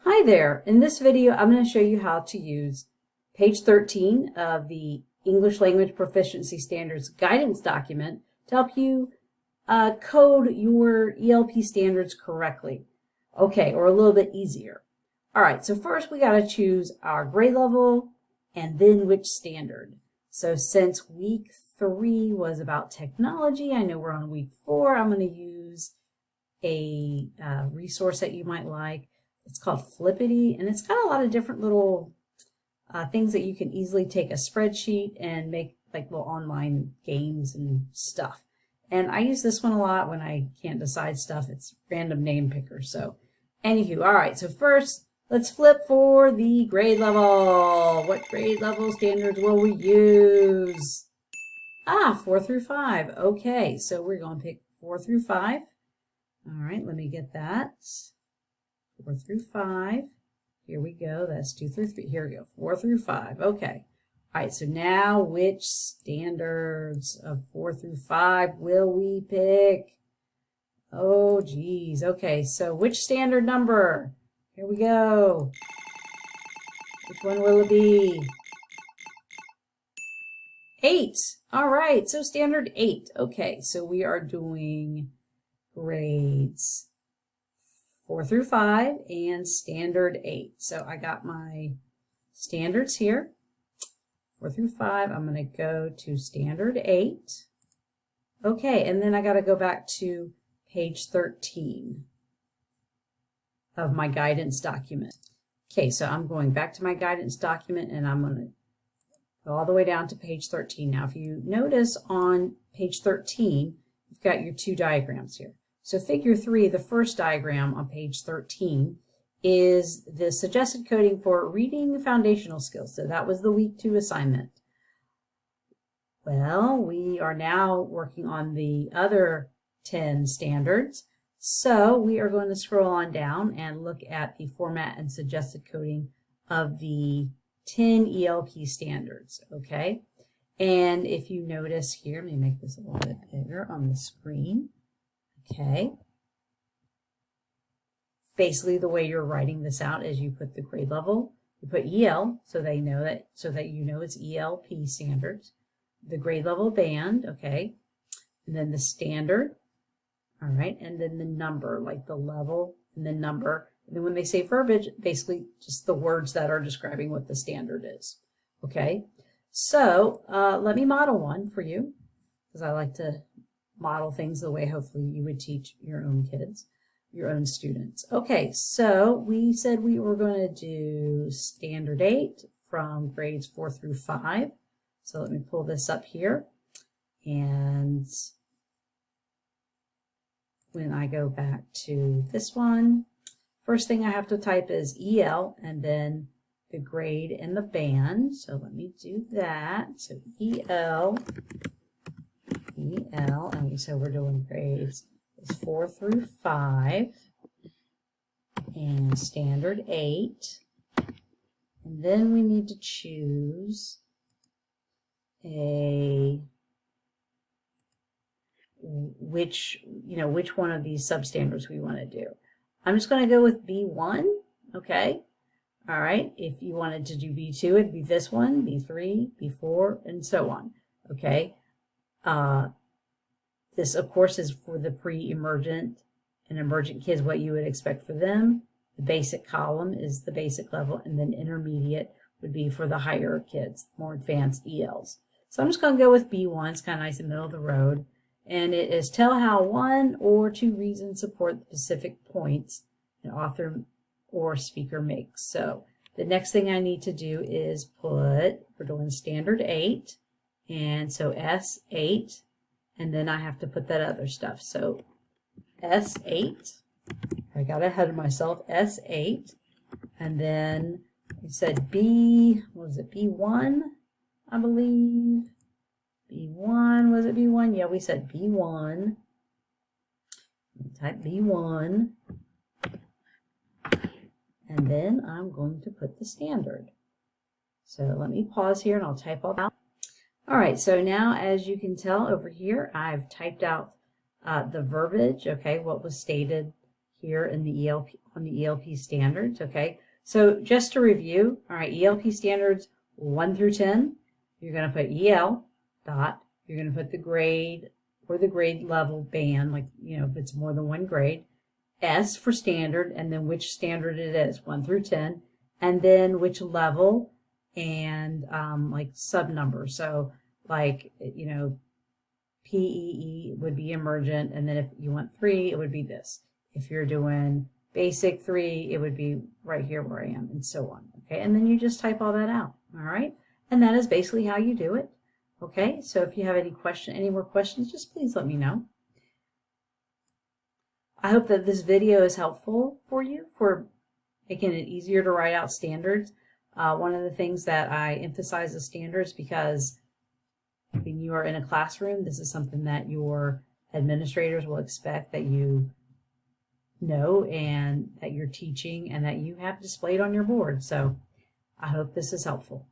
Hi there. In this video, I'm going to show you how to use page 13 of the English Language Proficiency Standards Guidance Document to help you code your ELP standards correctly. Okay, or a little bit easier. All right, so first we got to choose our grade level and then which standard. So since week 3 was about technology, I know we're on week 4, I'm going to use a resource that you might like. It's called Flippity, and it's got a lot of different little things that you can easily take a spreadsheet and make like little online games and stuff. And I use this one a lot when I can't decide stuff. It's random name picker. So anywho, all right, so first let's flip for the grade level. What grade level standards will we use? 4 through 5. Okay, so we're going to pick 4 through 5. All right, let me get that. 4 through 5. Here we go. That's 2 through 3. Here we go. 4 through 5. Okay. All right, so now which standards of 4 through 5 will we pick? Oh, geez. Okay, so which standard number? Here we go. Which one will it be? 8. All right, so standard 8. Okay, so we are doing grades 4 through 5 and standard 8. So I got my standards here. 4 through 5, I'm going to go to standard 8. Okay, and then I got to go back to page 13 of my guidance document. Okay, so I'm going back to my guidance document and I'm going to go all the way down to page 13. Now, if you notice on page 13, you've got your 2 diagrams here. So figure 3, the first diagram on page 13, is the suggested coding for reading foundational skills. So that was the week 2 assignment. Well, we are now working on the other 10 standards. So we are going to scroll on down and look at the format and suggested coding of the 10 ELP standards, okay? And if you notice here, let me make this a little bit bigger on the screen. Okay. Basically, the way you're writing this out is you put the grade level, you put EL, so they know that, so that you know it's ELP standards, the grade level band, okay, and then the standard, all right, and then the number, like the level and the number. And then when they say verbiage, basically just the words that are describing what the standard is, okay? So let me model one for you, because I like to model things the way hopefully you would teach your own kids, your own students. Okay, so we said we were going to do standard 8 from grades 4 through 5. So let me pull this up here. And when I go back to this one, first thing I have to type is EL and then the grade and the band. So let me do that. So EL, and so we're doing grades is 4 through 5 and standard 8. And then we need to choose which one of these substandards we want to do. I'm just going to go with B1, okay? All right, if you wanted to do B2, it'd be this one, B3, B4, and so on, okay? This, of course, is for the pre-emergent and emergent kids, what you would expect for them. The basic column is the basic level, and then intermediate would be for the higher kids, more advanced ELs. So I'm just going to go with B1. It's kind of nice in the middle of the road. And it is tell how 1 or 2 reasons support the specific points an author or speaker makes. So the next thing I need to do is we're doing standard 8. And so S8. And then I have to put that other stuff. So S8, I got ahead of myself, S8. And then we said B1, I believe. B1, was it B1? Yeah, we said B1. Type B1. And then I'm going to put the standard. So let me pause here and I'll type all out. All right, so now as you can tell over here, I've typed out the verbiage, okay, what was stated here in the ELP, on the ELP standards, okay? So just to review, all right, ELP standards 1 through 10, you're going to put EL dot, you're going to put the grade or the grade level band, like, you know, if it's more than one grade, S for standard, and then which standard it is, 1 through 10, and then which level and like sub number. So like, you know, PEE would be emergent, and then if you want 3, it would be this. If you're doing basic 3, it would be right here where I am, and so on. Okay, and then you just type all that out. All right, and that is basically how you do it. Okay, so if you have any more questions, just please let me know. I hope that this video is helpful for you for making it easier to write out standards. One of the things that I emphasize is standards because when you are in a classroom, this is something that your administrators will expect that you know and that you're teaching and that you have displayed on your board. So I hope this is helpful.